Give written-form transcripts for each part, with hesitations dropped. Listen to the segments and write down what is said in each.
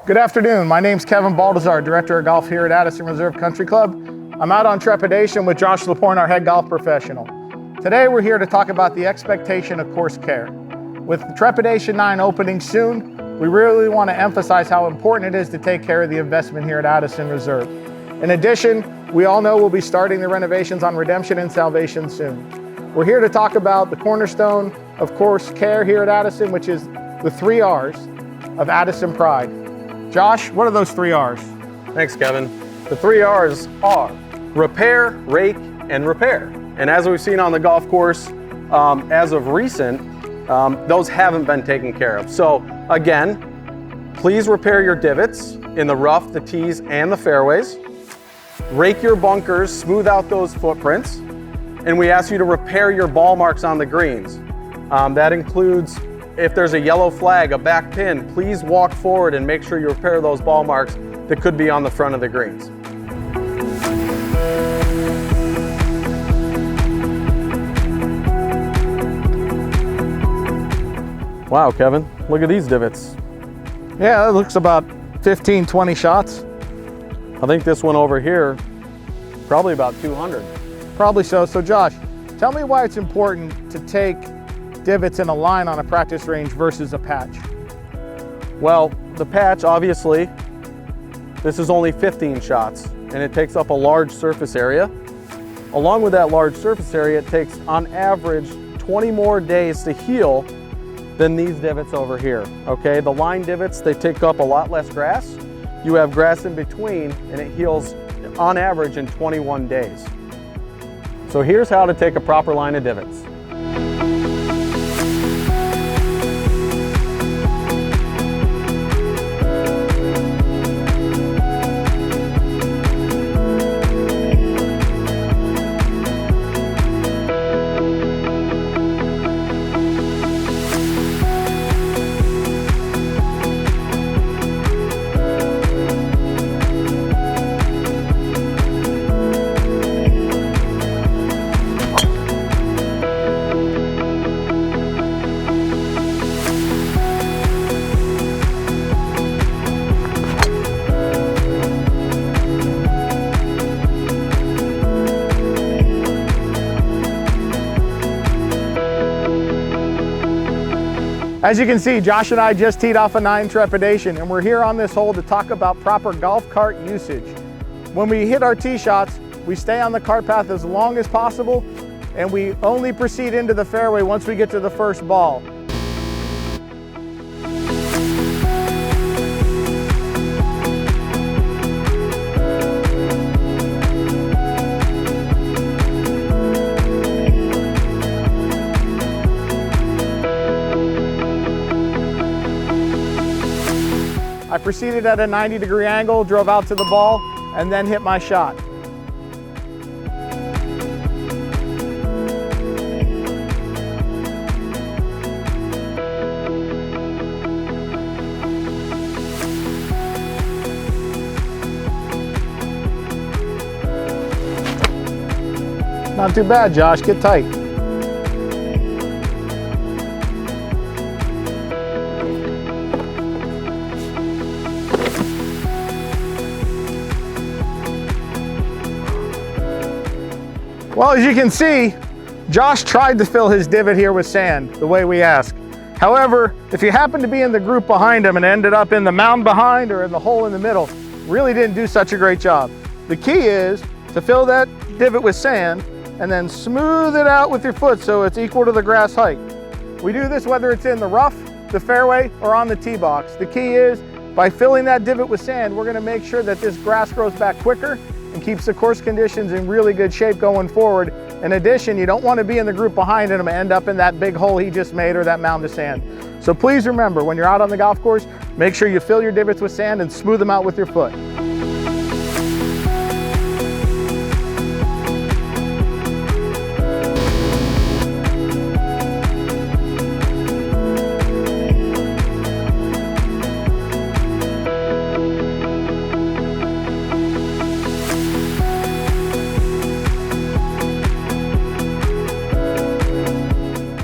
Good afternoon, my name's Kevin Baldizar, Director of Golf here at Addison Reserve Country Club. I'm out on trepidation with Josh LaPointe, our head golf professional. Today we're here to talk about the expectation of course care. With Trepidation 9 opening soon, we really want to emphasize how important it is to take care of the investment here at Addison Reserve. In addition, we all know we'll be starting the renovations on Redemption and Salvation soon. We're here to talk about the cornerstone of course care here at Addison, which is the 3 R's of Addison Pride. Josh, what are those 3 R's? Thanks, Kevin. The 3 R's are repair, rake, and repair. And as we've seen on the golf course, as of recent, those haven't been taken care of. So again, please repair your divots in the rough, the tees, and the fairways. Rake your bunkers, smooth out those footprints. And we ask you to repair your ball marks on the greens. That includes if there's a yellow flag, a back pin, please walk forward and make sure you repair those ball marks that could be on the front of the greens. Wow, Kevin, look at these divots. Yeah, that looks about 15, 20 shots. I think this one over here, probably about 200. Probably so. So Josh, tell me why it's important to take divots in a line on a practice range versus a patch. Well, the patch, obviously, this is only 15 shots and it takes up a large surface area. Along with that large surface area, it takes on average 20 more days to heal than these divots over here, okay? The line divots, they take up a lot less grass. You have grass in between and it heals on average in 21 days. So here's how to take a proper line of divots. As you can see, Josh and I just teed off a 9 Trepidation, and we're here on this hole to talk about proper golf cart usage. When we hit our tee shots, we stay on the cart path as long as possible, and we only proceed into the fairway once we get to the first ball. I proceeded at a 90-degree angle, drove out to the ball, and then hit my shot. Not too bad, Josh, get tight. Well, as you can see, Josh tried to fill his divot here with sand, the way we ask. However, if you happen to be in the group behind him and ended up in the mound behind or in the hole in the middle, really didn't do such a great job. The key is to fill that divot with sand and then smooth it out with your foot so it's equal to the grass height. We do this whether it's in the rough, the fairway, or on the tee box. The key is, by filling that divot with sand, we're gonna make sure that this grass grows back quicker and keeps the course conditions in really good shape going forward. In addition, you don't want to be in the group behind him and end up in that big hole he just made or that mound of sand. So please remember, when you're out on the golf course, make sure you fill your divots with sand and smooth them out with your foot.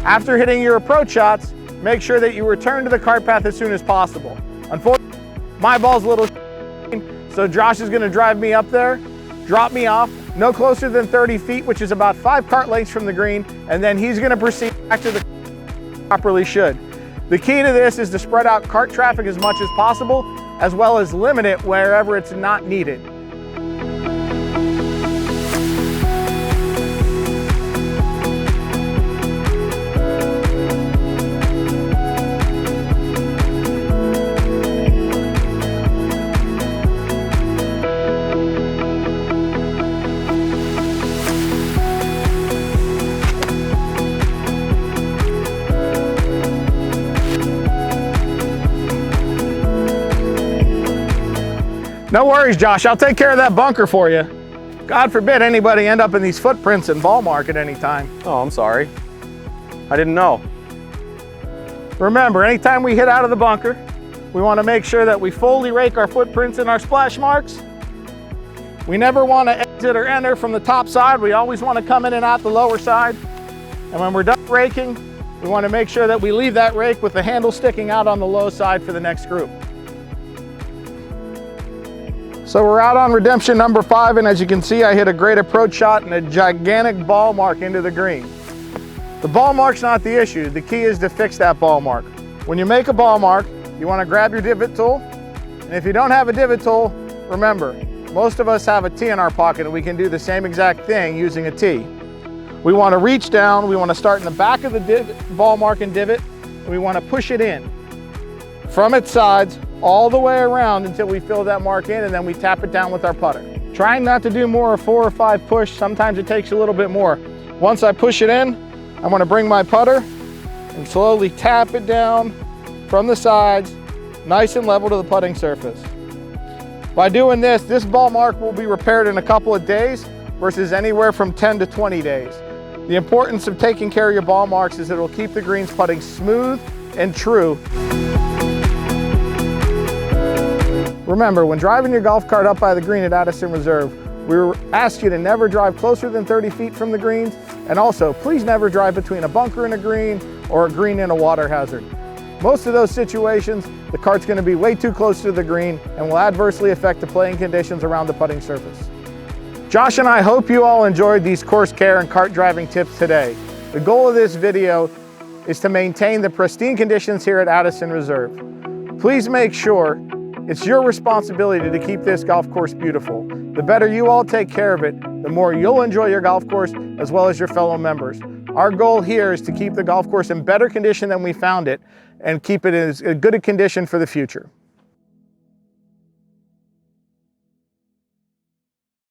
After hitting your approach shots, make sure that you return to the cart path as soon as possible. Unfortunately, My ball's a little so Josh is gonna drive me up there, drop me off, no closer than 30 feet, which is about 5 cart lengths from the green, and then he's gonna proceed back to the properly should. The key to this is to spread out cart traffic as much as possible, as well as limit it wherever it's not needed. No worries, Josh, I'll take care of that bunker for you. God forbid anybody end up in these footprints and ball mark at any time. Oh, I'm sorry. I didn't know. Remember, anytime we hit out of the bunker, we want to make sure that we fully rake our footprints and our splash marks. We never want to exit or enter from the top side. We always want to come in and out the lower side. And when we're done raking, we want to make sure that we leave that rake with the handle sticking out on the low side for the next group. So we're out on redemption number 5, and as you can see, I hit a great approach shot and a gigantic ball mark into the green. The ball mark's not the issue. The key is to fix that ball mark. When you make a ball mark, you want to grab your divot tool, and if you don't have a divot tool, remember, most of us have a T in our pocket and we can do the same exact thing using a T. We want to reach down, we want to start in the back of the ball mark and divot, and we want to push it in from its sides all the way around until we fill that mark in, and then we tap it down with our putter. Trying not to do more of 4 or 5 push, sometimes it takes a little bit more. Once I push it in, I'm going to bring my putter and slowly tap it down from the sides, nice and level to the putting surface. By doing this, this ball mark will be repaired in a couple of days versus anywhere from 10 to 20 days. The importance of taking care of your ball marks is that it will keep the greens putting smooth and true. Remember, when driving your golf cart up by the green at Addison Reserve, we ask you to never drive closer than 30 feet from the greens, and also please never drive between a bunker and a green or a green and a water hazard. Most of those situations, the cart's going to be way too close to the green and will adversely affect the playing conditions around the putting surface. Josh and I hope you all enjoyed these course care and cart driving tips today. The goal of this video is to maintain the pristine conditions here at Addison Reserve. Please make sure it's your responsibility to keep this golf course beautiful. The better you all take care of it, the more you'll enjoy your golf course as well as your fellow members. Our goal here is to keep the golf course in better condition than we found it and keep it in as good a condition for the future.